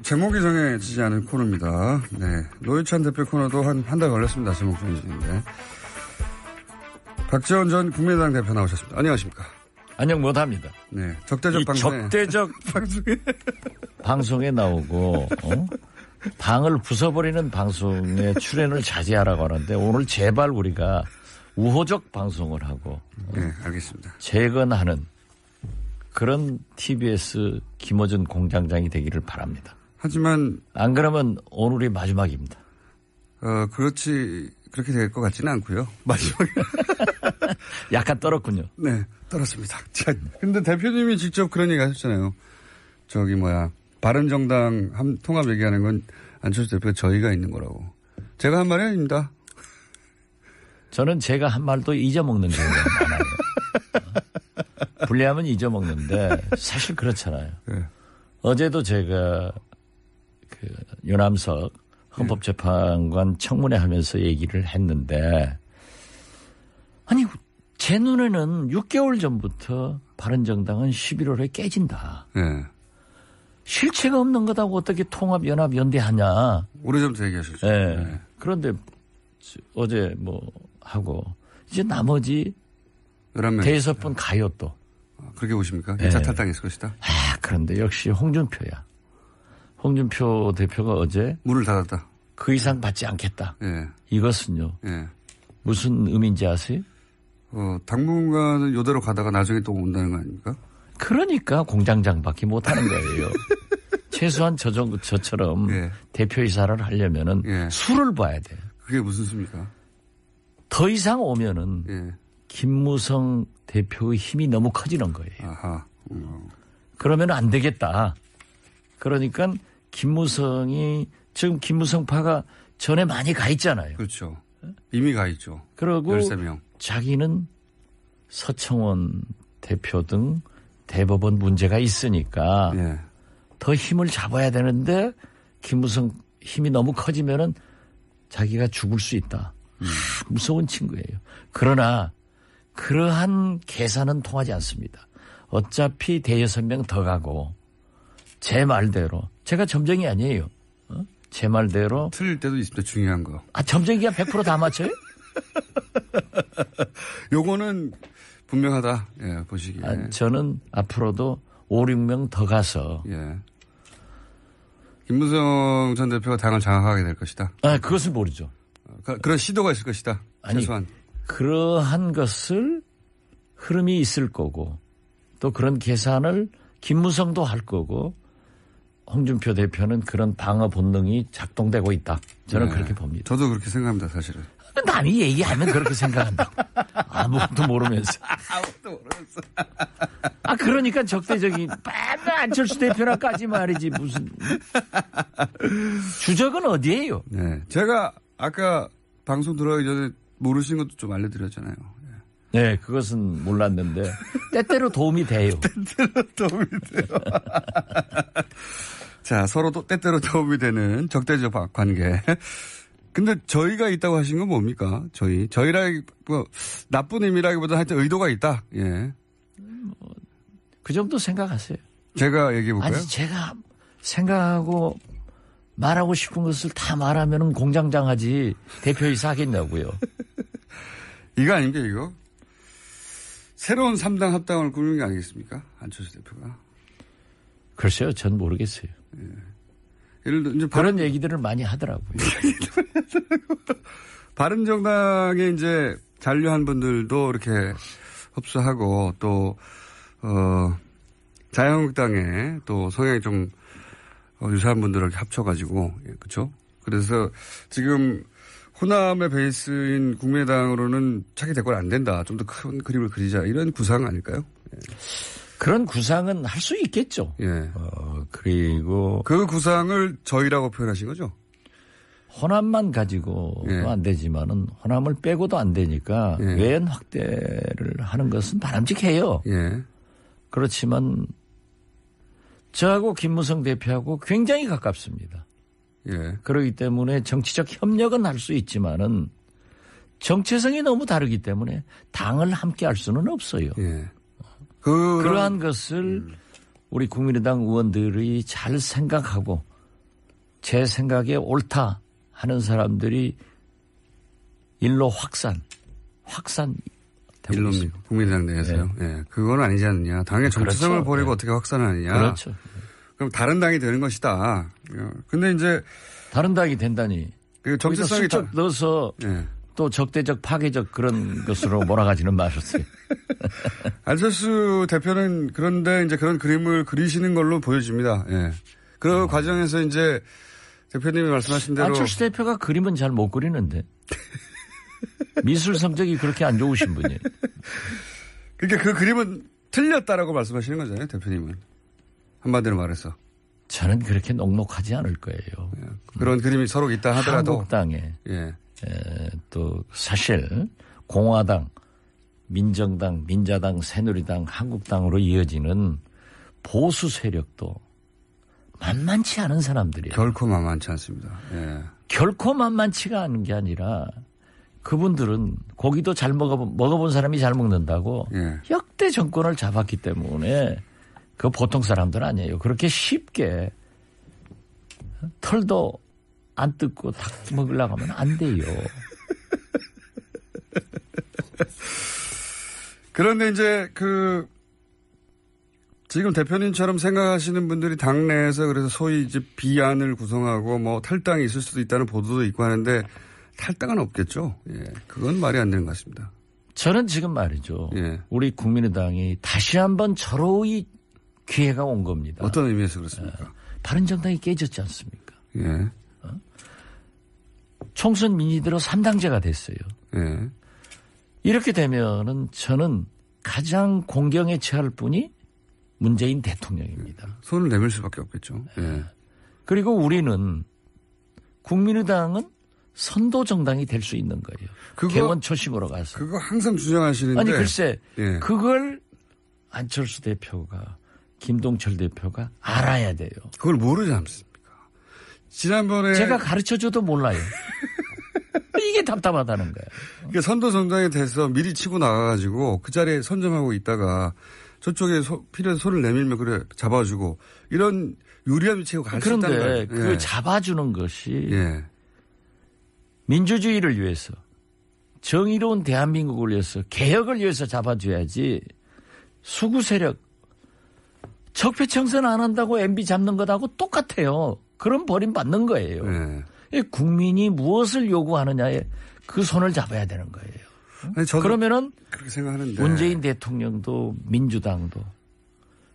제목이 정해지지 않은 코너입니다. 네. 노회찬 대표 코너도 한 달 걸렸습니다. 제목 정해지는데. 박지원 전 국민의당 대표 나오셨습니다. 안녕하십니까. 안녕 못합니다. 네. 적대적 방송에. 적대적 방송에 나오고, 당을 부숴버리는 방송에 출연을 자제하라고 하는데 오늘 제발 우리가 우호적 방송을 하고. 네, 알겠습니다. 재건하는 그런 TBS 김어준 공장장이 되기를 바랍니다. 하지만. 안 그러면 오늘이 마지막입니다. 그렇게 될 것 같지는 않고요. 마지막에. 약간 떨었군요. 네, 떨었습니다. 자, 근데 대표님이 직접 그런 얘기 하셨잖아요. 바른정당 통합 얘기하는 건 안철수 대표가 저희가 있는 거라고. 제가 한 말이 아닙니다. 저는 제가 한 말도 잊어먹는 경우가 많아요. 불리하면 잊어먹는데 사실 그렇잖아요. 네. 어제도 제가 유남석 헌법재판관 청문회 하면서 얘기를 했는데 아니 제 눈에는 6개월 전부터 바른정당은 11월에 깨진다. 네. 실체가 없는 것하고 어떻게 통합연합연대하냐. 오래전부터 얘기하셨죠. 네. 네. 그런데 어제 하고 이제 나머지 5분 가요 또. 그렇게 보십니까? 1차 탈당했을 것이다. 그런데 역시 홍준표야. 홍준표 대표가 어제 문을 닫았다. 그 이상 받지 않겠다. 예. 이것은요. 예. 무슨 의미인지 아세요? 당분간은 이대로 가다가 나중에 또 온다는 거 아닙니까? 그러니까 공장장밖에 못하는 거예요. 최소한 저처럼 예. 대표이사를 하려면은 수를 봐야 돼요. 그게 무슨 수입니까? 더 이상 오면은 김무성 대표의 힘이 너무 커지는 거예요. 아하. 그러면 안 되겠다. 그러니까 김무성이 지금 김무성파가 전에 많이 가 있잖아요. 그렇죠. 이미 가 있죠. 그리고 13명. 자기는 서청원 대표 등 대법원 문제가 있으니까 더 힘을 잡아야 되는데 김무성 힘이 너무 커지면은 자기가 죽을 수 있다. 무서운 친구예요. 그러나 그러한 계산은 통하지 않습니다. 어차피 대여섯 명 더 가고 제 말대로 제가 점쟁이 아니에요. 제 말대로 틀릴 때도 있습니다. 중요한 거. 점쟁이가 100% 다 맞춰요? 요거는 분명하다. 예, 보시기에. 저는 앞으로도 5, 6명 더 가서 김무성 전 대표가 당을 장악하게 될 것이다. 그것을 모르죠. 그런 시도가 있을 것이다. 최소한. 그러한 것을 흐름이 있을 거고 또 그런 계산을 김무성도 할 거고 홍준표 대표는 그런 방어 본능이 작동되고 있다. 저는 그렇게 봅니다. 저도 그렇게 생각합니다. 사실은. 남이 얘기하면 그렇게 생각한다고. 아무것도 모르면서. 그러니까 적대적인 맨날 안철수 대표나까지 말이지 무슨. 주적은 어디예요? 네. 제가 아까 방송 들어가기 전에 모르신 것도 좀 알려드렸잖아요. 네, 그것은 몰랐는데 때때로 도움이 돼요. 때때로 도움이 돼요. 자, 서로도 때때로 도움이 되는 적대적 관계. 근데 저희가 있다고 하신 건 뭡니까? 저희라기 나쁜 의미라기보다 하여튼 의도가 있다. 예. 그 정도 생각하세요. 제가 얘기해 볼까요? 아니, 제가 생각하고 말하고 싶은 것을 다 말하면은 공장장 하지 대표이사 하겠냐고요. 이거 아닙니까, 이거? 새로운 3당 합당을 꾸리는 게 아니겠습니까? 안철수 대표가. 글쎄요, 전 모르겠어요. 예. 예를 들어, 이제 그런 얘기들을 많이 하더라고요. 바른정당에 이제 잔류한 분들도 이렇게 흡수하고 또, 자유한국당에 또 성향이 좀 유사한 분들을 합쳐가지고, 그쵸? 그래서 지금 호남의 베이스인 국민의당으로는 차기 대권 안 된다. 좀 더 큰 그림을 그리자. 이런 구상 아닐까요? 예. 그런 구상은 할 수 있겠죠. 예. 그리고. 그 구상을 저희라고 표현하신 거죠? 호남만 가지고도 안 되지만은 호남을 빼고도 안 되니까 외연 확대를 하는 것은 바람직해요. 그렇지만 저하고 김무성 대표하고 굉장히 가깝습니다. 그렇기 때문에 정치적 협력은 할 수 있지만은 정체성이 너무 다르기 때문에 당을 함께 할 수는 없어요. 그러한 것을 우리 국민의당 의원들이 잘 생각하고 제 생각에 옳다 하는 사람들이 일로 확산 일로입니까? 국민의당 내에서요. 예. 네. 그건 아니지 않느냐. 당의 정체성을 그렇죠. 버리고 네. 어떻게 확산하느냐. 그렇죠. 그럼 다른 당이 되는 것이다. 근데 이제 다른 당이 된다니. 그 정체성이 슬쩍 넣어서 네. 또 적대적 파괴적 그런 것으로 몰아가지는 마셨어요. 안철수 대표는 그런데 이제 그런 그림을 그리시는 걸로 보여집니다. 예. 그 과정에서 이제 대표님이 말씀하신 대로 안철수 대표가 그림은 잘 못 그리는데 미술 성적이 그렇게 안 좋으신 분이에요. 그러니까 그 그림은 틀렸다라고 말씀하시는 거잖아요, 대표님은. 한마디로 말해서. 저는 그렇게 녹록하지 않을 거예요. 예. 그런 그림이 서로 있다 하더라도. 한국당에 예. 또 사실 공화당, 민정당, 민자당, 새누리당, 한국당으로 이어지는 보수 세력도 만만치 않은 사람들이에요. 결코 만만치 않습니다. 예. 결코 만만치가 않은 게 아니라 그분들은 고기도 잘 먹어본 사람이 잘 먹는다고 예. 역대 정권을 잡았기 때문에 그 보통 사람들 아니에요. 그렇게 쉽게 털도 안 뜯고 닭 먹으려고 하면 안 돼요. 그런데 이제 지금 대표님처럼 생각하시는 분들이 당내에서 그래서 소위 이제 비안을 구성하고 뭐 탈당이 있을 수도 있다는 보도도 있고 하는데 탈당은 없겠죠. 예. 그건 말이 안 되는 것 같습니다. 저는 지금 말이죠. 예. 우리 국민의당이 다시 한번 절호의 기회가 온 겁니다. 어떤 의미에서 그렇습니까? 바른정당이 깨졌지 않습니까? 예. 총선 민의대로 3당제가 됐어요. 예. 이렇게 되면은 저는 가장 공경에 처할 분이 문재인 대통령입니다. 손을 내밀 수밖에 없겠죠. 예. 그리고 우리는 국민의당은 선도 정당이 될 수 있는 거예요. 개원 초심으로 가서. 그거 항상 주장하시는데. 아니 글쎄 예. 그걸 안철수 대표가 김동철 대표가 알아야 돼요. 그걸 모르지 않습니까? 지난번에 제가 가르쳐줘도 몰라요. 이게 답답하다는 거예요. 그러니까 선도 정당이 돼서 미리 치고 나가가지고 그 자리에 선점하고 있다가 저쪽에 필요해서 손을 내밀면 그래 잡아주고 이런 유리한 위치에 갈 수 있다는 거예요. 그런데 그 잡아주는 것이 예. 민주주의를 위해서 정의로운 대한민국을 위해서 개혁을 위해서 잡아줘야지 수구 세력 적폐청산 안 한다고 MB 잡는 것하고 똑같아요. 그럼 버림받는 거예요. 예. 국민이 무엇을 요구하느냐에 그 손을 잡아야 되는 거예요. 아니, 저도 그러면은 그렇게 생각하는데 문재인 대통령도 민주당도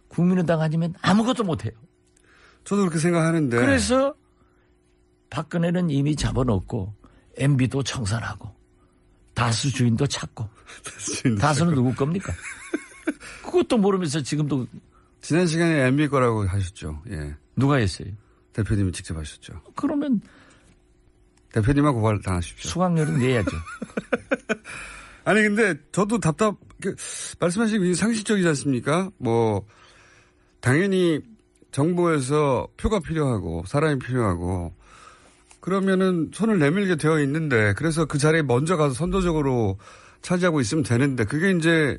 국민의당 아니면 아무것도 못해요. 저도 그렇게 생각하는데 그래서 박근혜는 이미 잡아놓고 MB도 청산하고 다수 주인도 찾고 다수는 누구 겁니까? 그것도 모르면서 지금도 지난 시간에 MB 거라고 하셨죠. 예. 누가 했어요? 대표님이 직접 하셨죠. 그러면 대표님하고 고발 당하십시오. 수강료는 내야죠. 아니 근데 저도 말씀하신 게 상식적이지 않습니까? 뭐 당연히 정부에서 표가 필요하고 사람이 필요하고 그러면은 손을 내밀게 되어 있는데 그래서 그 자리에 먼저 가서 선도적으로 차지하고 있으면 되는데 그게 이제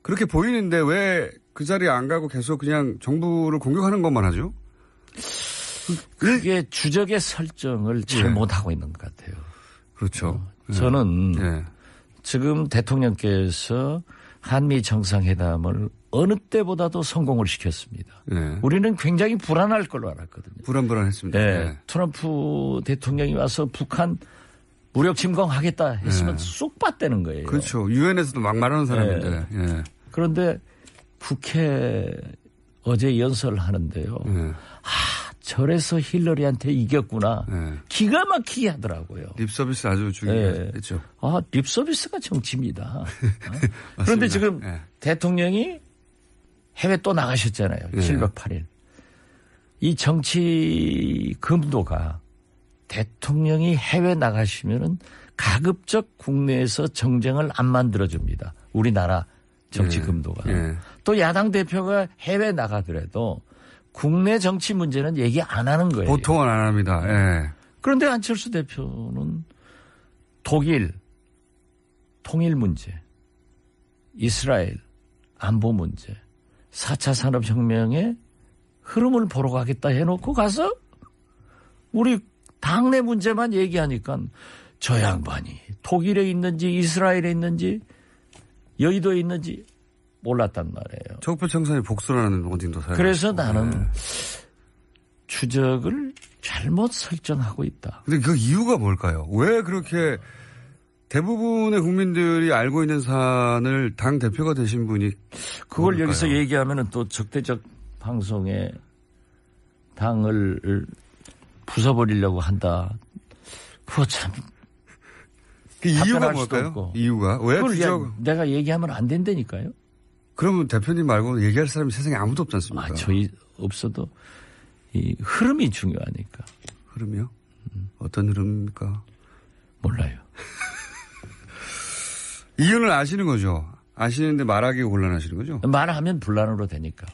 그렇게 보이는데 왜 그 자리에 안 가고 계속 그냥 정부를 공격하는 것만 하죠? 그게 주적의 설정을 잘못하고 있는 것 같아요. 그렇죠. 저는 지금 대통령께서 한미 정상회담을 어느 때보다도 성공을 시켰습니다. 우리는 굉장히 불안할 걸로 알았거든요. 불안했습니다. 트럼프 대통령이 와서 북한 무력 침공하겠다 했으면 쏙 빠떼는 거예요. 그렇죠. 유엔에서도 막 말하는 사람인데. 그런데 국회 어제 연설을 하는데요. 저래서 힐러리한테 이겼구나. 기가 막히게 하더라고요. 립서비스 아주 중요했죠. 립서비스가 정치입니다. 그런데 지금 대통령이 해외 또 나가셨잖아요. 7박 8일. 이 정치 금도가 대통령이 해외 나가시면은 가급적 국내에서 정쟁을 안 만들어줍니다. 우리나라 정치 금도가. 또 야당 대표가 해외 나가더라도 국내 정치 문제는 얘기 안 하는 거예요. 보통은 안 합니다. 그런데 안철수 대표는 독일 통일 문제, 이스라엘 안보 문제, 4차 산업혁명의 흐름을 보러 가겠다 해놓고 가서 우리 당내 문제만 얘기하니까 저 양반이 독일에 있는지 이스라엘에 있는지 여의도에 있는지 몰랐단 말이에요. 적폐 청산이 복수라는 원징도 사용. 그래서 나는 추적을 잘못 설정하고 있다. 근데 그 이유가 뭘까요? 왜 그렇게 대부분의 국민들이 알고 있는 사안을 당 대표가 되신 분이 그걸 뭘까요? 여기서 얘기하면은 또 적대적 방송에 당을 부숴버리려고 한다. 그거 참. 그 이유가 뭘까요? 이유가 왜 내가 얘기하면 안 된다니까요. 그러면 대표님 말고 얘기할 사람이 세상에 아무도 없지 않습니까? 저희 없어도 이 흐름이 중요하니까. 흐름이요? 어떤 흐름입니까? 몰라요. 이유는 아시는 거죠? 아시는데 말하기 곤란하시는 거죠? 말하면 분란으로 되니까.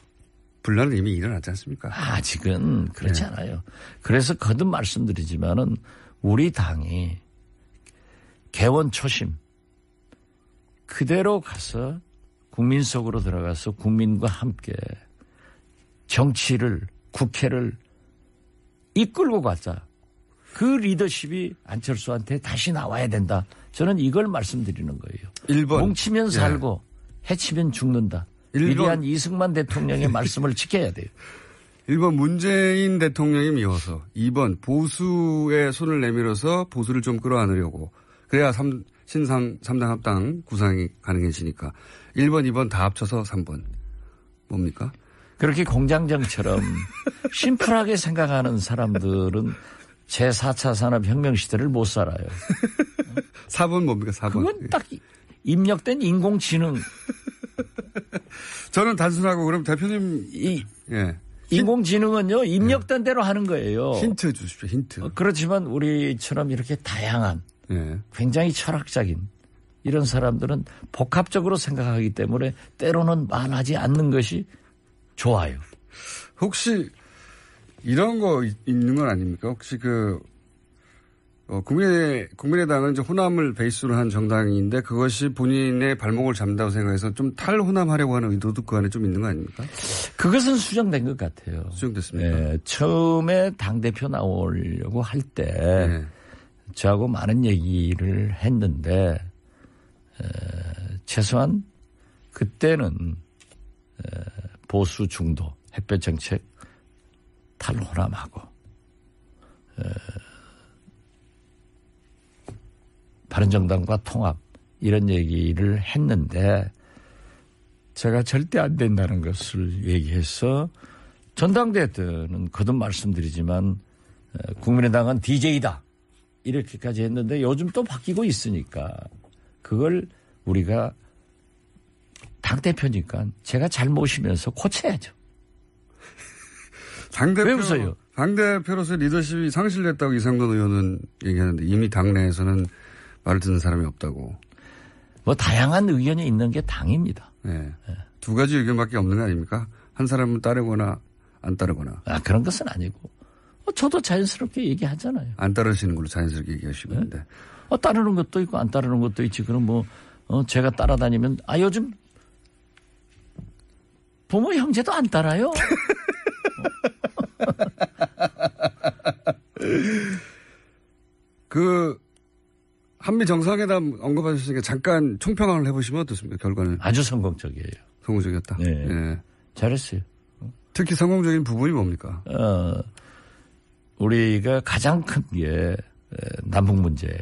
분란은 이미 일어났지 않습니까? 아직은 그렇지 않아요. 그래서 거듭 말씀드리지만은 우리 당이 개원 초심 그대로 가서 국민 속으로 들어가서 국민과 함께 정치를 국회를 이끌고 가자. 그 리더십이 안철수한테 다시 나와야 된다. 저는 이걸 말씀드리는 거예요. 1번. 뭉치면 살고 해치면 죽는다. 위대한 이승만 대통령의 말씀을 지켜야 돼요. 1번 문재인 대통령이 미워서 2번 보수의 손을 내밀어서 보수를 좀 끌어안으려고 그래야 3당 합당 구상이 가능해지니까 1번 2번 다 합쳐서 3번 뭡니까? 그렇게 공장장처럼 심플하게 생각하는 사람들은 제4차 산업혁명 시대를 못 살아요. 4번 뭡니까? 4번. 그건 딱 입력된 인공지능. 저는 단순하고 그럼 대표님 인공지능은요 입력된 대로 하는 거예요. 힌트 주십시오. 힌트. 그렇지만 우리처럼 이렇게 다양한 굉장히 철학적인 이런 사람들은 복합적으로 생각하기 때문에 때로는 말하지 않는 것이 좋아요. 혹시 이런 거 있는 건 아닙니까? 혹시 국민의당은 이제 호남을 베이스로 한 정당인데 그것이 본인의 발목을 잡는다고 생각해서 좀 탈호남하려고 하는 의도도 그 안에 좀 있는 거 아닙니까? 그것은 수정된 것 같아요. 수정됐습니까? 처음에 당대표 나오려고 할 때 저하고 많은 얘기를 했는데 최소한 그때는 보수 중도 햇볕 정책 탈호남하고 바른정당과 통합 이런 얘기를 했는데 제가 절대 안 된다는 것을 얘기해서 전당대회 때는 거듭 말씀드리지만 국민의당은 DJ다 이렇게까지 했는데 요즘 또 바뀌고 있으니까 그걸 우리가 당대표니까 제가 잘 모시면서 고쳐야죠. 왜 웃어요? 당대표로서 리더십이 상실됐다고 이상돈 의원은 얘기하는데 이미 당내에서는 말을 듣는 사람이 없다고. 뭐 다양한 의견이 있는 게 당입니다. 네. 두 가지 의견밖에 없는 거 아닙니까? 한 사람은 따르거나 안 따르거나. 그런 것은 아니고. 저도 자연스럽게 얘기하잖아요. 안 따르시는 걸로 자연스럽게 얘기하시고 있는데. 따르는 것도 있고 안 따르는 것도 있지. 그럼 제가 따라다니면 요즘 부모 형제도 안 따라요. 한미 정상회담 언급하셨으니까 잠깐 총평을 해보시면 어떻습니까? 결과는. 아주 성공적이에요. 성공적이었다. 네. 네. 잘했어요. 특히 성공적인 부분이 뭡니까? 우리가 가장 큰 게 남북 문제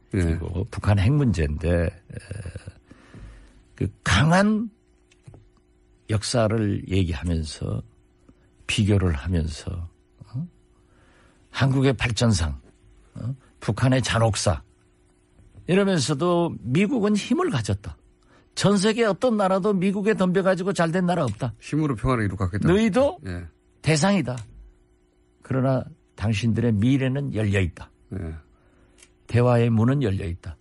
그리고 북한 핵 문제인데 그 강한 역사를 얘기하면서 비교를 하면서 한국의 발전상 북한의 잔혹사 이러면서도 미국은 힘을 가졌다. 전 세계 어떤 나라도 미국에 덤벼가지고 잘된 나라 없다. 힘으로 평화를 이룩하겠다. 너희도 대상이다. 그러나 당신들의 미래는 열려있다. 대화의 문은 열려있다.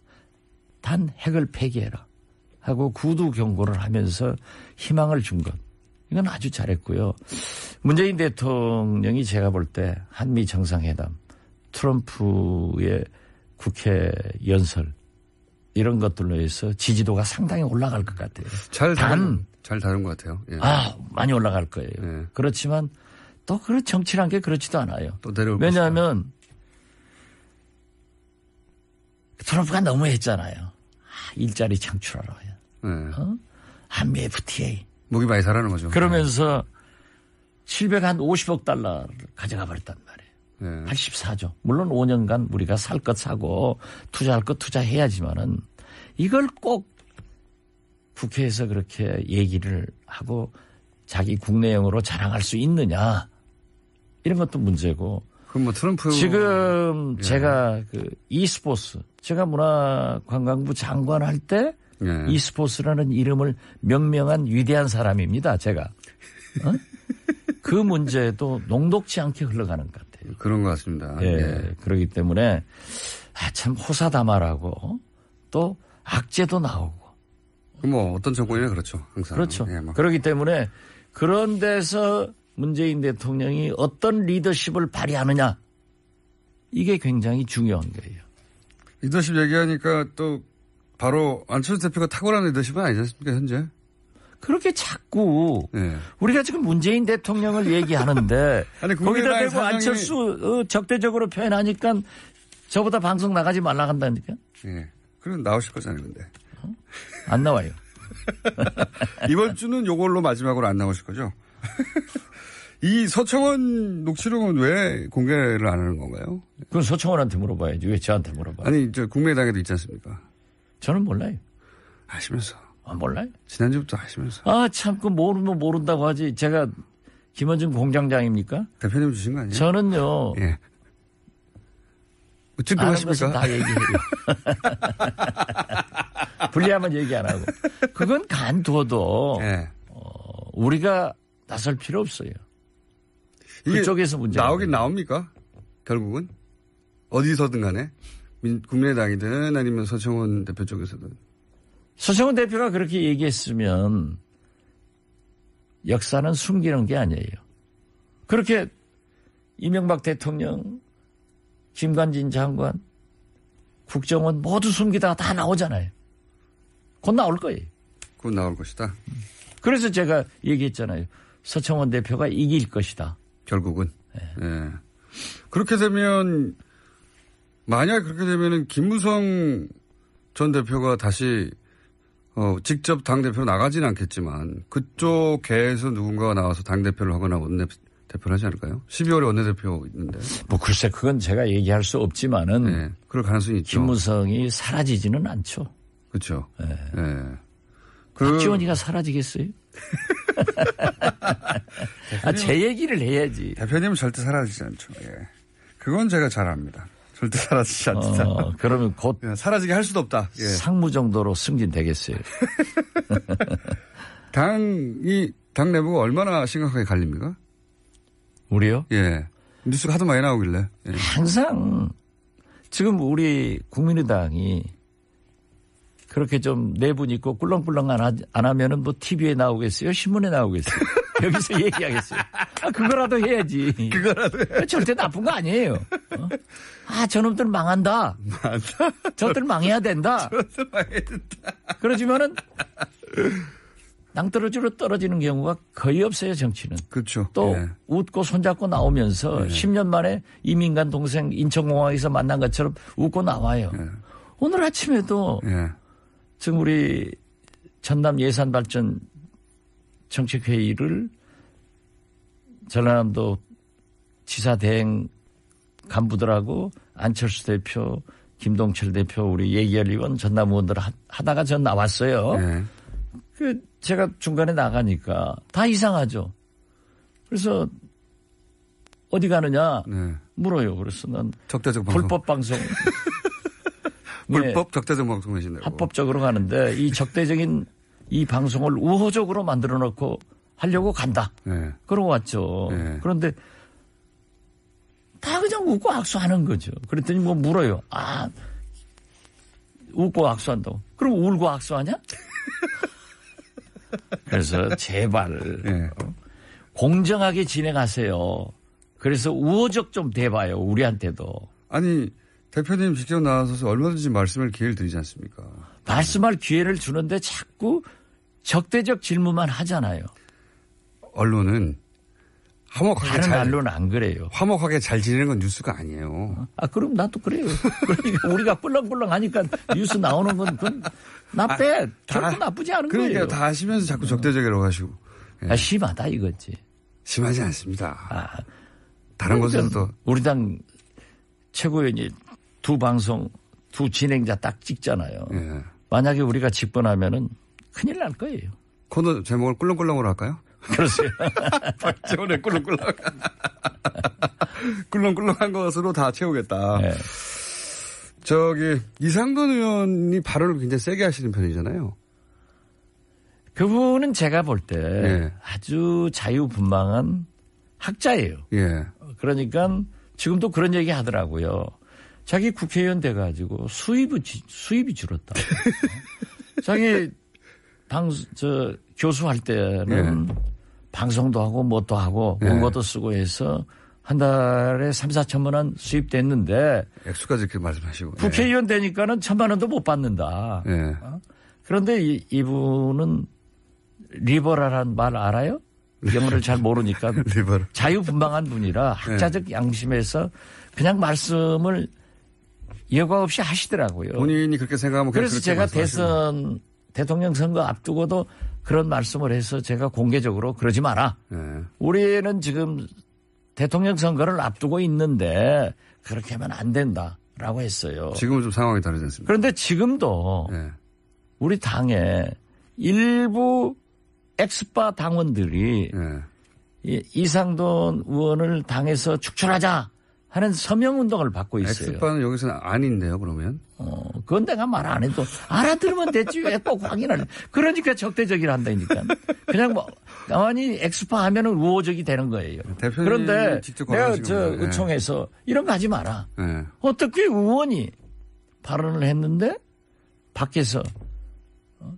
단 핵을 폐기해라 하고 구두 경고를 하면서 희망을 준 것. 이건 아주 잘했고요. 문재인 대통령이 제가 볼 때 한미 정상회담, 트럼프의 국회 연설 이런 것들로 해서 지지도가 상당히 올라갈 것 같아요. 잘 다룬 것 같아요. 많이 올라갈 거예요. 그렇지만 또 그런 정치란 게 그렇지도 않아요. 또 내려올 왜냐하면 트럼프가 너무 했잖아요. 일자리 창출하라. 네. 한미 FTA. 목이 많이 사라는 거죠. 그러면서 750억 달러를 가져가 버렸단 말이에요. 네. 84조. 물론 5년간 우리가 살 것 사고 투자할 것 투자해야지만은 이걸 꼭 국회에서 그렇게 얘기를 하고 자기 국내용으로 자랑할 수 있느냐. 이런 것도 문제고. 그럼 뭐 트럼프. 지금 제가 그 e스포츠. 제가 문화관광부 장관 할 때 e스포츠라는 이름을 명명한 위대한 사람입니다. 제가. 그 문제도 녹록지 않게 흘러가는 것 같아요. 그런 것 같습니다. 예. 그렇기 때문에 참 호사다마라고 또 악재도 나오고. 뭐 어떤 정권이나 그렇죠. 항상. 그렇죠. 그렇기 때문에 그런 데서 문재인 대통령이 어떤 리더십을 발휘하느냐. 이게 굉장히 중요한 거예요. 리더십 얘기하니까 또 바로 안철수 대표가 탁월한 리더십은 아니지 않습니까, 현재? 그렇게 자꾸 우리가 지금 문재인 대통령을 얘기하는데 아니, 거기다 대고 안철수 적대적으로 표현하니까 저보다 방송 나가지 말라 한다니까. 예. 그럼 나오실 거잖아요, 근데. 안 나와요. 이번 주는 요걸로 마지막으로 안 나오실 거죠? 이 서청원 녹취록은 왜 공개를 안 하는 건가요? 그건 서청원한테 물어봐야지. 왜 저한테 물어봐요? 아니, 저 국민의당에도 있지 않습니까? 저는 몰라요. 아시면서. 몰라요? 지난주부터 하시면서. 참, 그 모르면 모른다고 하지. 제가 김원중 공장장입니까? 대표님 주신 거 아니에요? 저는요. 예. 어쨌든 하십니까? 다 얘기해요. 불리하면 얘기 안 하고. 그건 간두어도 우리가 나설 필요 없어요. 그쪽에서 문제 나오긴 나옵니까? 결국은 어디서든 간에 국민의당이든 아니면 서청원 대표 쪽에서든. 서청원 대표가 그렇게 얘기했으면 역사는 숨기는 게 아니에요. 그렇게 이명박 대통령, 김관진 장관, 국정원 모두 숨기다가 다 나오잖아요. 곧 나올 거예요. 곧 나올 것이다. 그래서 제가 얘기했잖아요. 서청원 대표가 이길 것이다. 결국은. 네. 그렇게 되면 만약 그렇게 되면은 김무성 전 대표가 다시 직접 당대표로 나가지는 않겠지만 그쪽 계에서 누군가가 나와서 당대표를 하거나 원내대표를 하지 않을까요? 12월에 원내대표 있는데. 뭐 글쎄 그건 제가 얘기할 수 없지만은. 그럴 가능성이 있죠. 김무성이 사라지지는 않죠. 그렇죠. 박지원이가 사라지겠어요? 제 얘기를 해야지. 대표님은 절대 사라지지 않죠. 예. 그건 제가 잘 압니다. 절대 사라지지 않는다. 그러면 곧 사라지게 할 수도 없다. 예. 상무 정도로 승진되겠어요. 당 내부가 얼마나 심각하게 갈립니까? 우리요? 예. 뉴스가 하도 많이 나오길래. 예. 항상 지금 우리 국민의당이 그렇게 좀 내분 있고 꿀렁꿀렁 안 하면은 뭐 TV에 나오겠어요? 신문에 나오겠어요? 여기서 얘기하겠어요? 그거라도 해야지. 그거라도 절대 나쁜 거 아니에요. 저놈들 망한다. 저들 망해야 된다. 저들 망해야 된다. 그러지만은 낭떠러지로 떨어지는 경우가 거의 없어요, 정치는. 그렇죠. 또 웃고 손잡고 나오면서 10년 만에 이민간 동생 인천공항에서 만난 것처럼 웃고 나와요. 오늘 아침에도 지금 우리 전남 예산발전 정책회의를 전라남도 지사 대행 간부들하고 안철수 대표, 김동철 대표, 우리 예결 의원, 전남 의원들 하다가 전 나왔어요. 제가 중간에 나가니까 다 이상하죠. 그래서 어디 가느냐 물어요. 그래서 난 적대적 방송. 불법 방송. 불법 적대적 방송 하신다고. 합법적으로 가는데 이 적대적인 이 방송을 우호적으로 만들어 놓고 하려고 간다. 그러고 왔죠. 그런데 다 그냥 웃고 악수하는 거죠. 그랬더니 뭐 물어요. 웃고 악수한다고. 그럼 울고 악수하냐? 그래서 제발 공정하게 진행하세요. 그래서 우호적 좀 돼봐요. 우리한테도. 아니 대표님 직접 나와서 얼마든지 말씀할 기회를 드리지 않습니까? 말씀할 기회를 주는데 자꾸 적대적 질문만 하잖아요. 언론은 화목하게 다른 언론은 안 그래요. 화목하게 잘 지내는 건 뉴스가 아니에요. 그럼 나도 그래요. 그러니까 우리가 꿀렁꿀렁 하니까 뉴스 나오는 건 그건 나빼 결코 나쁘지 않은 거예요. 그러니까 다 하시면서 자꾸 적대적이라고 하시고. 예. 심하다 이거지. 심하지 않습니다. 다른 곳에서도. 우리 당 최고위원이 두 방송, 두 진행자 딱 찍잖아요. 예. 만약에 우리가 집권하면은 큰일 날 거예요. 코너 제목을 꿀렁꿀렁으로 할까요? 그러세요. 박지원의 꿀렁꿀렁. 꿀렁꿀렁한 것으로 다 채우겠다. 네. 이상돈 의원이 발언을 굉장히 세게 하시는 편이잖아요. 그분은 제가 볼 때 아주 자유분방한 학자예요. 예. 그러니까 지금도 그런 얘기 하더라고요. 자기 국회의원 돼가지고 수입이 줄었다. 자기 교수할 때는 방송도 하고 뭣도 하고 원고도 쓰고 해서 한 달에 3, 4천만 원 수입됐는데. 액수까지 그렇게 말씀하시고. 국회의원 되니까는 1,000만 원도 못 받는다. 그런데 이분은 리버럴한 말 알아요? 영어를 잘 모르니까. 리버럴. 자유분방한 분이라 학자적 양심에서 그냥 말씀을 여과 없이 하시더라고요. 본인이 그렇게 생각하면 그래서 제가 대통령 선거 앞두고도 그런 말씀을 해서 제가 공개적으로 그러지 마라. 우리는 지금 대통령 선거를 앞두고 있는데 그렇게 하면 안 된다라고 했어요. 지금은 좀 상황이 다르지 않습니까? 그런데 지금도 우리 당에 일부 엑스파 당원들이 이상돈 의원을 당에서 축출하자 하는 서명운동을 받고 있어요. 엑스파는 여기서는 아닌데요, 그러면? 그건 내가 말 안 해도 알아들으면 됐지 왜 꼭 확인하는. 그러니까 적대적이라 한다니까. 그냥 가만히 엑스파 하면은 우호적이 되는 거예요. 그런데 내가 의총에서 이런 거 하지 마라. 어떻게 의원이 발언을 했는데 밖에서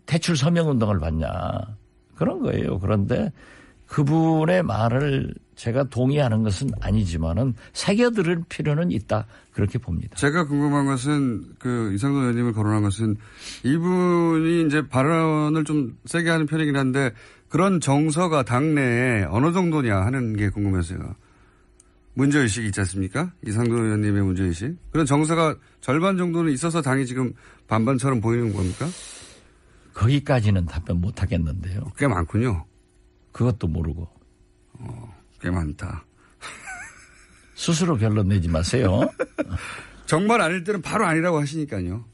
퇴출 서명운동을 받냐. 그런 거예요. 그런데 그분의 말을 제가 동의하는 것은 아니지만은 새겨들을 필요는 있다. 그렇게 봅니다. 제가 궁금한 것은 이상돈 의원님을 거론한 것은 이분이 이제 발언을 좀 세게 하는 편이긴 한데 그런 정서가 당내에 어느 정도냐 하는 게 궁금해서요. 문제의식이 있지 않습니까? 이상돈 의원님의 문제의식. 그런 정서가 절반 정도는 있어서 당이 지금 반반처럼 보이는 겁니까? 거기까지는 답변 못 하겠는데요. 꽤 많군요. 그것도 모르고. 꽤 많다. 스스로 결론 내지 마세요. 정말 아닐 때는 바로 아니라고 하시니까요.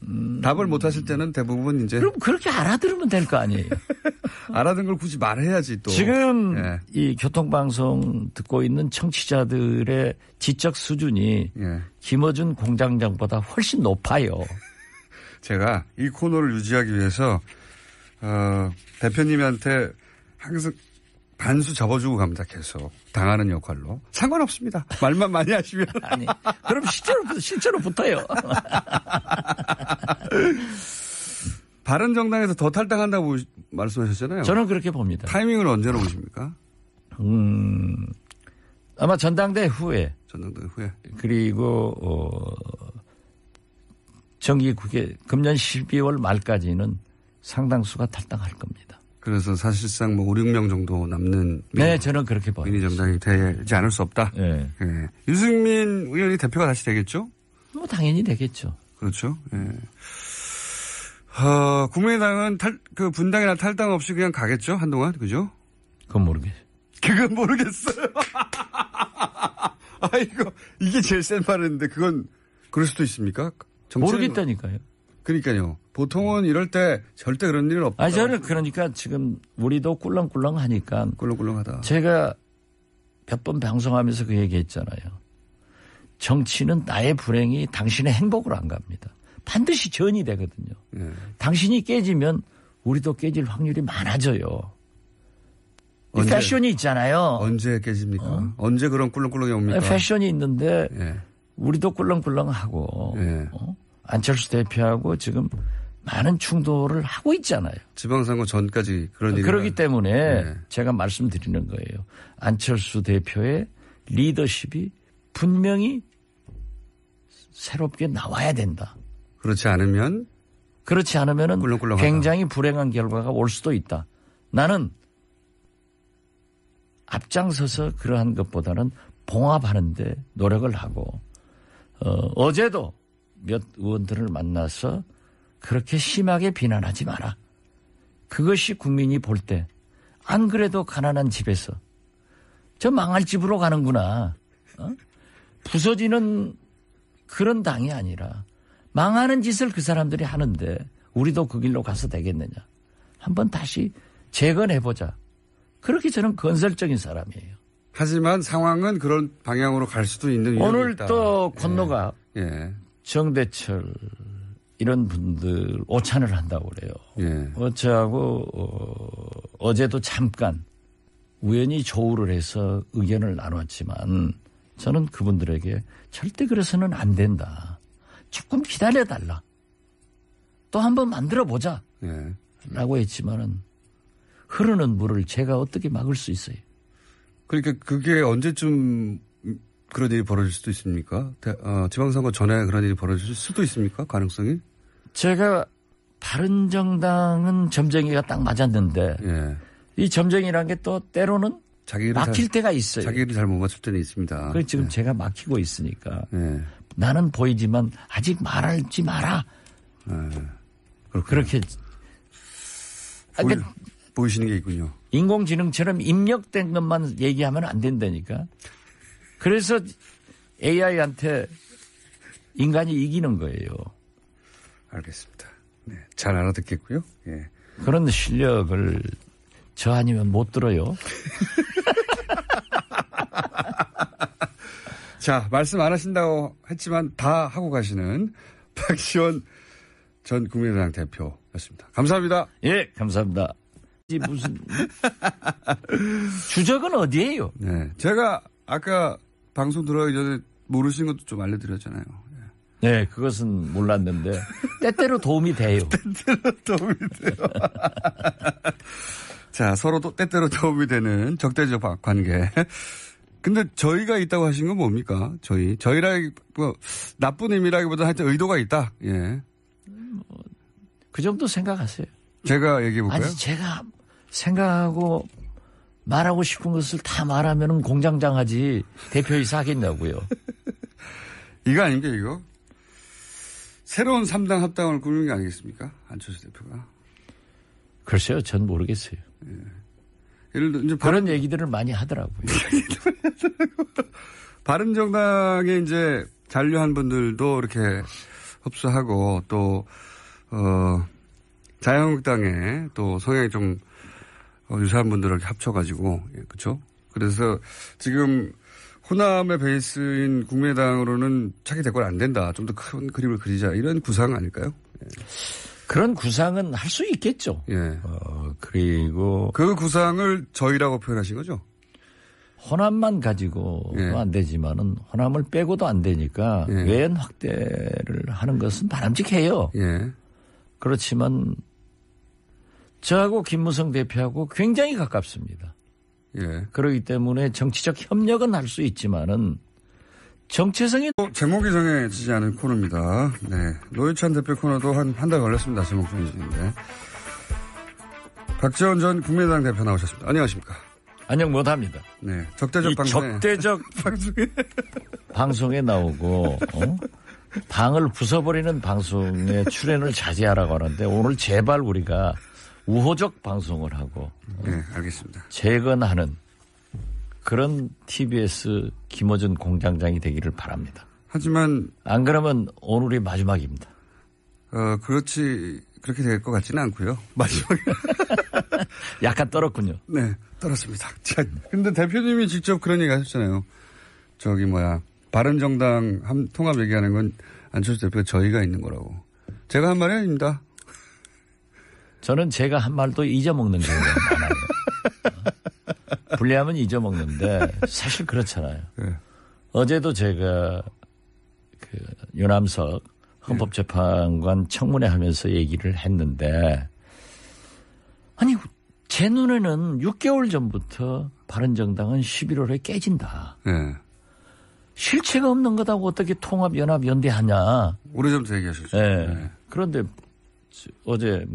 답을 못 하실 때는 대부분 이제. 그럼 그렇게 알아들으면 될 거 아니에요. 알아듣는 걸 굳이 말해야지 또. 지금 이 교통방송 듣고 있는 청취자들의 지적 수준이 김어준 공장장보다 훨씬 높아요. 제가 이 코너를 유지하기 위해서 대표님한테 항상 반수 접어주고 갑니다. 계속. 당하는 역할로. 상관없습니다. 말만 많이 하시면. 아니, 그럼 실제로 붙어요. 바른정당에서 더 탈당한다고 말씀하셨잖아요. 저는 그렇게 봅니다. 타이밍은 언제로 보십니까? 아마 전당대회 후에. 전당대회 후에. 그리고 정기국회 금년 12월 말까지는 상당수가 탈당할 겁니다. 그래서 사실상 5, 6명 정도 남는. 네, 저는 그렇게 봐요. 미니정당이 되지 않을 수 없다. 네. 네. 유승민 의원이 대표가 다시 되겠죠? 당연히 되겠죠. 그렇죠. 네. 국민의당은 분당이나 탈당 없이 그냥 가겠죠? 한동안. 그죠? 그건 모르겠어요. 그건 모르겠어요. 이게 제일 센 말인데 그건 그럴 수도 있습니까? 모르겠다니까요. 그러니까요. 보통은 이럴 때 절대 그런 일은 없다. 저는 그러니까 지금 우리도 꿀렁꿀렁 하니까. 꿀렁꿀렁하다. 제가 몇 번 방송하면서 그 얘기 했잖아요. 정치는 나의 불행이 당신의 행복으로 안 갑니다. 반드시 전이 되거든요. 당신이 깨지면 우리도 깨질 확률이 많아져요. 패션이 있잖아요. 언제 깨집니까? 언제 그런 꿀렁꿀렁이 옵니까? 패션이 있는데 우리도 꿀렁꿀렁하고 안철수 대표하고 지금 많은 충돌을 하고 있잖아요. 지방선거 전까지 그런 일이. 그렇기 때문에 제가 말씀드리는 거예요. 안철수 대표의 리더십이 분명히 새롭게 나와야 된다. 그렇지 않으면 굉장히 불행한 결과가 올 수도 있다. 나는 앞장서서 그러한 것보다는 봉합하는데 노력을 하고 어제도 몇 의원들을 만나서 그렇게 심하게 비난하지 마라. 그것이 국민이 볼 때 안 그래도 가난한 집에서 저 망할 집으로 가는구나. 부서지는 그런 당이 아니라 망하는 짓을 그 사람들이 하는데 우리도 그 길로 가서 되겠느냐. 한번 다시 재건해보자. 그렇게 저는 건설적인 사람이에요. 하지만 상황은 그런 방향으로 갈 수도 있는 위험이 오늘 있다. 또 권노가 정대철 이런 분들 오찬을 한다고 그래요. 어제하고 어제도 잠깐 우연히 조우를 해서 의견을 나눴지만 저는 그분들에게 절대 그래서는 안 된다. 조금 기다려달라. 또 한번 만들어보자. 라고 했지만은 흐르는 물을 제가 어떻게 막을 수 있어요. 그러니까 그게 언제쯤 그런 일이 벌어질 수도 있습니까? 지방선거 전에 그런 일이 벌어질 수도 있습니까? 가능성이? 제가 바른정당은 점쟁이가 딱 맞았는데 이 점쟁이라는 게 또 때로는 막힐 때가 있어요. 자기를 잘못 맞출 때는 있습니다. 그래서 지금 제가 막히고 있으니까 나는 보이지만 아직 말하지 마라. 그렇게 보이시는 게 있군요. 인공지능처럼 입력된 것만 얘기하면 안 된다니까. 그래서 AI한테 인간이 이기는 거예요. 알겠습니다. 네, 잘 알아듣겠고요. 그런 실력을 저 아니면 못 들어요. 자, 말씀 안 하신다고 했지만 다 하고 가시는 박지원 전 국민의당 대표였습니다. 감사합니다. 예, 감사합니다. 무슨 주적은 어디예요? 네, 제가 아까 방송 들어가기 전에 모르신 것도 좀 알려드렸잖아요. 네, 그것은 몰랐는데 때때로 도움이 돼요. 때때로 도움이 돼요. 자, 서로도 때때로 도움이 되는 적대적 관계. 근데 저희가 있다고 하신 건 뭡니까? 저희라기 나쁜 의미라기보다 하여튼 의도가 있다. 그 정도 생각하세요. 제가 얘기해 볼까요? 아니, 제가 생각하고 말하고 싶은 것을 다 말하면 공장장하지 대표이사 하겠냐고요. 이거 아닙니까, 이거? 새로운 3당 합당을 꾸미는 게 아니겠습니까? 안철수 대표가. 글쎄요, 전 모르겠어요. 예를 들어, 이제 그런 얘기들을 많이 하더라고요. 바른정당에 이제 잔류한 분들도 이렇게 흡수하고 또, 자유한국당에 또 성향이 좀 유사한 분들을 합쳐가지고, 그쵸? 그래서 지금 호남의 베이스인 국민의당으로는 차기 대권 안 된다. 좀 더 큰 그림을 그리자. 이런 구상 아닐까요? 그런 구상은 할 수 있겠죠. 그리고. 그 구상을 저희라고 표현하신 거죠? 호남만 가지고도 안 되지만은 호남을 빼고도 안 되니까 외연 확대를 하는 것은 바람직해요. 그렇지만 저하고 김무성 대표하고 굉장히 가깝습니다. 그렇기 때문에 정치적 협력은 할 수 있지만은 정체성이 제목이 정해지지 않은 코너입니다. 네, 노회찬 대표 코너도 한 달 걸렸습니다. 제목 정해지는데. 박지원 전 국민의당 대표 나오셨습니다. 안녕하십니까? 안녕 못합니다. 네, 적대적 방송에. 적대적 방송에 나오고 당을 부숴버리는 방송에 출연을 자제하라고 하는데 오늘 제발 우리가 우호적 방송을 하고 네, 알겠습니다. 재건하는 그런 TBS 김어준 공장장이 되기를 바랍니다. 하지만 안 그러면 오늘이 마지막입니다. 그렇게 될 것 같지는 않고요. 마지막에 약간 떨었군요. 네, 떨었습니다. 자, 근데 대표님이 직접 그런 얘기 하셨잖아요. 바른정당 통합 얘기하는 건 안철수 대표가 저희가 있는 거라고. 제가 한 말이 아닙니다. 저는 제가 한 말도 잊어먹는 경우가 많아요. 불리하면 잊어먹는데 사실 그렇잖아요. 어제도 제가 유남석 헌법재판관 청문회 하면서 얘기를 했는데 아니 제 눈에는 6개월 전부터 바른정당은 11월에 깨진다. 실체가 없는 것하고 어떻게 통합, 연합, 연대하냐. 오래전부터 얘기하셨죠. 그런데 어제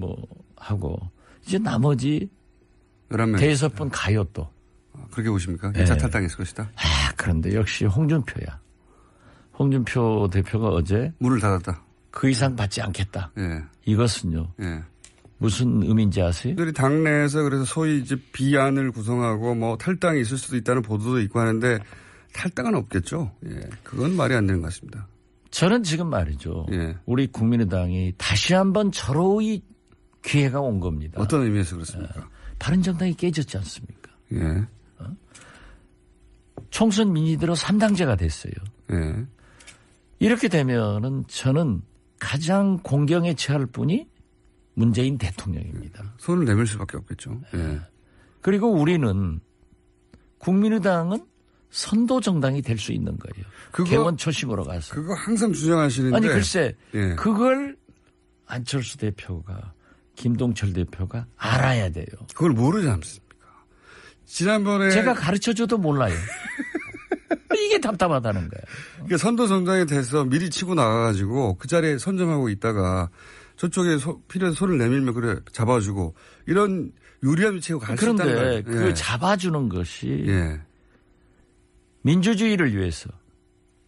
하고 이제 나머지 6분 가요 또. 그렇게 보십니까? 1차 네. 탈당했을 것이다. 그런데 역시 홍준표야. 홍준표 대표가 어제 문을 닫았다. 그 이상 받지 않겠다. 네. 이것은요. 네. 무슨 의미인지 아세요? 우리 당내에서 그래서 소위 이제 비안을 구성하고 뭐 탈당이 있을 수도 있다는 보도도 있고 하는데 탈당은 없겠죠. 예. 그건 말이 안 되는 것 같습니다. 저는 지금 말이죠. 예. 우리 국민의당이 다시 한번 절호의 기회가 온 겁니다. 어떤 의미에서 그렇습니까? 바른정당이 깨졌지 않습니까? 예. 총선 민의대로 3당제가 됐어요. 예. 이렇게 되면은 저는 가장 공경에 처할 분이 문재인 대통령입니다. 손을 내밀 수밖에 없겠죠. 예. 그리고 우리는 국민의당은 선도 정당이 될 수 있는 거예요. 개원 초심으로 가서. 그거 항상 주장하시는데. 아니 글쎄 예. 그걸 안철수 대표가 김동철 대표가 알아야 돼요. 그걸 모르지 않습니까? 지난번에 제가 가르쳐줘도 몰라요. 이게 답답하다는 거예요. 그러니까 선도 정당에 대해서 미리 치고 나가가지고 그 자리에 선점하고 있다가 저쪽에 필요해서 손을 내밀면 그래 잡아주고 이런 유리한 위치에 갈 수 있다는 거예요. 그런데 그 예. 잡아주는 것이 예. 민주주의를 위해서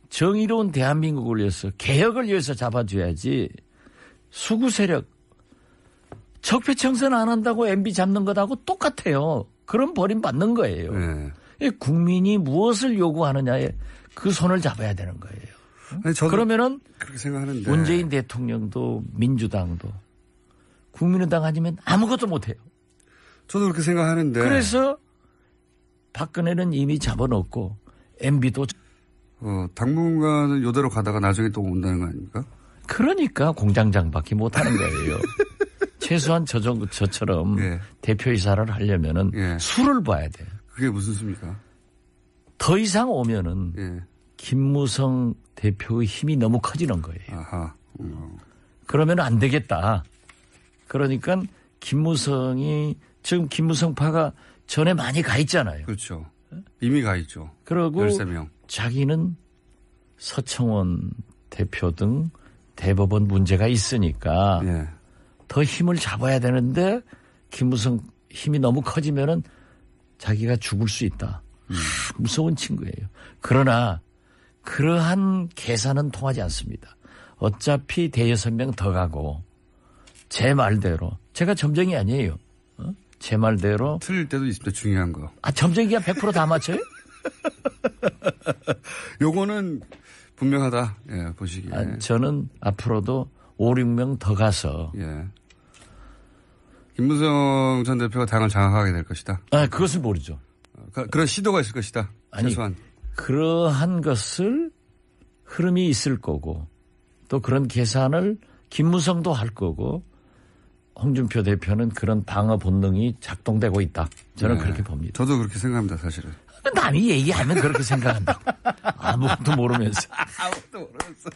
정의로운 대한민국을 위해서 개혁을 위해서 잡아줘야지 수구 세력 적폐청산 안 한다고 MB 잡는 것하고 똑같아요. 그럼 버림받는 거예요. 네. 국민이 무엇을 요구하느냐에 그 손을 잡아야 되는 거예요. 아니, 저도 그러면은 그렇게 생각하는데 문재인 대통령도 민주당도 국민의당 아니면 아무것도 못해요. 저도 그렇게 생각하는데 그래서 박근혜는 이미 잡아놓고 MB도 당분간은 이대로 가다가 나중에 또 온다는 거 아닙니까? 그러니까 공장장밖에 못하는 거예요. 최소한 저처럼 예. 대표이사를 하려면은 예. 수를 봐야 돼요. 그게 무슨 수입니까? 더 이상 오면은 예. 김무성 대표의 힘이 너무 커지는 거예요. 아하. 그러면 안 되겠다. 그러니까 김무성이 지금 김무성파가 전에 많이 가 있잖아요. 그렇죠. 이미 가 있죠. 그리고 13명. 자기는 서청원 대표 등 대법원 문제가 있으니까 예. 더 힘을 잡아야 되는데 김무성 힘이 너무 커지면은 자기가 죽을 수 있다. 무서운 친구예요. 그러나 그러한 계산은 통하지 않습니다. 어차피 대여섯 명 더 가고 제 말대로 제가 점쟁이 아니에요. 제 말대로 틀릴 때도 있습니다. 중요한 거. 점쟁이가 100% 다 맞춰요? 요거는 분명하다. 예, 보시기에. 저는 앞으로도 5, 6명 더 가서 예. 김무성 전 대표가 당을 장악하게 될 것이다. 그것을 모르죠. 그런 시도가 있을 것이다. 최소한. 그러한 것을 흐름이 있을 거고 또 그런 계산을 김무성도 할 거고 홍준표 대표는 그런 방어 본능이 작동되고 있다. 저는 네. 그렇게 봅니다. 저도 그렇게 생각합니다. 사실은. 남이 얘기하면 그렇게 생각한다. 아무것도 모르면서. 아무것도 모르면서.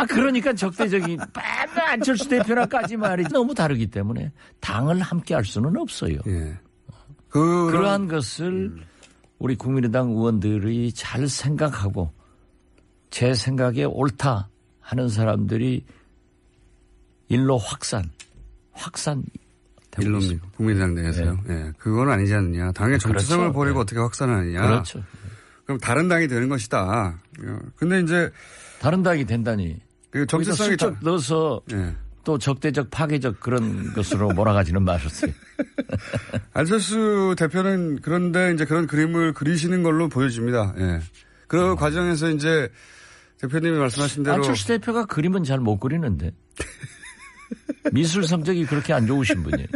그러니까 적대적인 맨날 안철수 대표나까지 말이 너무 다르기 때문에 당을 함께 할 수는 없어요. 예. 그러한 것을 우리 국민의당 의원들이 잘 생각하고 제 생각에 옳다 하는 사람들이 일로 확산. 일로입니다. 국민의당 내에서요. 네. 네. 그건 아니지 않느냐. 당의 정체성을 그렇죠. 버리고 네. 어떻게 확산하느냐. 그렇죠. 그럼 다른 당이 되는 것이다. 근데 이제 다른 당이 된다니. 그 정체성이 다 넣어서 네. 또 적대적 파괴적 그런 것으로 몰아가지는 마셨어요. 안철수 대표는 그런데 이제 그런 그림을 그리시는 걸로 보여집니다. 예. 네. 그 과정에서 이제 대표님이 말씀하신 대로 안철수 대표가 그림은 잘 못 그리는데. 미술 성적이 그렇게 안 좋으신 분이에요.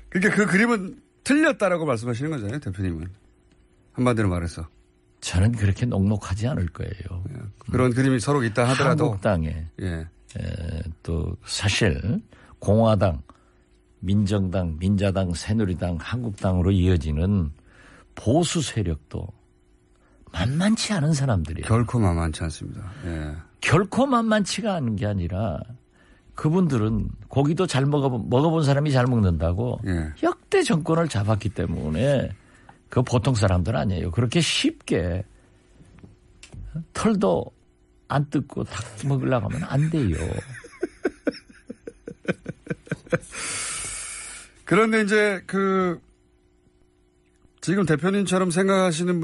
그러니까 그 그림은 틀렸다라고 말씀하시는 거잖아요, 대표님은. 한마디로 말해서. 저는 그렇게 녹록하지 않을 거예요. 예. 그런 그림이 서로 있다 하더라도. 한국당에 또 사실 공화당, 민정당, 민자당, 새누리당, 한국당으로 이어지는 보수 세력도 만만치 않은 사람들이에요. 결코 만만치 않습니다. 예. 결코 만만치가 않은 게 아니라 그분들은 고기도 잘 먹어본 사람이 잘 먹는다고 예. 역대 정권을 잡았기 때문에 그 보통 사람들 아니에요. 그렇게 쉽게 털도 안 뜯고 닭 먹으려고 하면 안 돼요. 그런데 이제 지금 대표님처럼 생각하시는 분